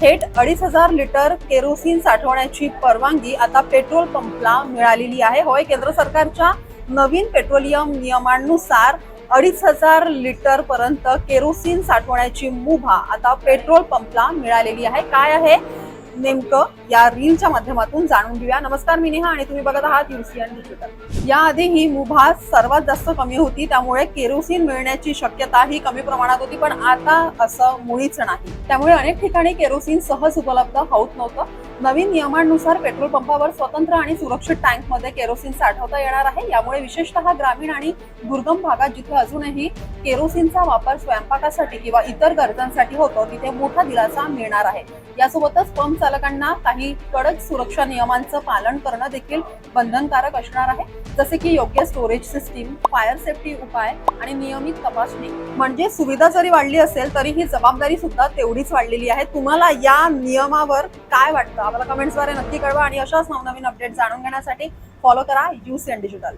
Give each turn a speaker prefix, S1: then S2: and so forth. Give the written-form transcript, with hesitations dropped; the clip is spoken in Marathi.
S1: थेट 2,500 लिटर केरोसिन साठवण्याची परवानगी आता पेट्रोल पंपला मिळालेली आहे. होय, केंद्र सरकारच्या नवीन पेट्रोलियम नियमांनुसार 2,500 लिटर पर्यंत केरोसिन साठवण्याची मुभा आता पेट्रोल पंपला मिळालेली आहे. काय आहे नेमकं या रीलच्या माध्यमातून जाणून घेऊया. नमस्कार, मी नेहा आणि तुम्ही बघत आहात UCN डिजिटल. याआधी ही मुभा सर्वात जास्त कमी होती, त्यामुळे केरोसिन मिळण्याची शक्यता ही कमी प्रमाणात होती, पण आता असं मुळीच नाही. त्यामुळे अनेक ठिकाणी केरोसिन सहज उपलब्ध होत नव्हतं. नवीन नियमांनुसार पेट्रोल पंपावर स्वतंत्र आणि सुरक्षित टँकमध्ये केरोसिन साठवता येणार आहे. यामुळे विशेषतः ग्रामीण आणि दुर्गम भागात जिथे अजूनही केरोसिनचा वापर स्वयंपाकासाठी किंवा इतर गरजांसाठी होतो, तिथे मोठा दिलासा मिळणार आहे. यासोबतच पंप चालकांना काही कडक सुरक्षा नियमांचं पालन करणं देखील बंधनकारक असणार आहे, जसे की योग्य स्टोरेज सिस्टीम, फायर सेफ्टी उपाय आणि नियमित तपासणी. म्हणजे सुविधा जरी वाढली असेल तरी ही जबाबदारी सुद्धा तेवढीच वाढलेली आहे. तुम्हाला या नियमावर काय वाटतं? आम्हाला कमेंट्सद्वारे नक्की कळवा आणि अशाच नवनवीन अपडेट जाणून घेण्यासाठी फॉलो करा UCN डिजिटल.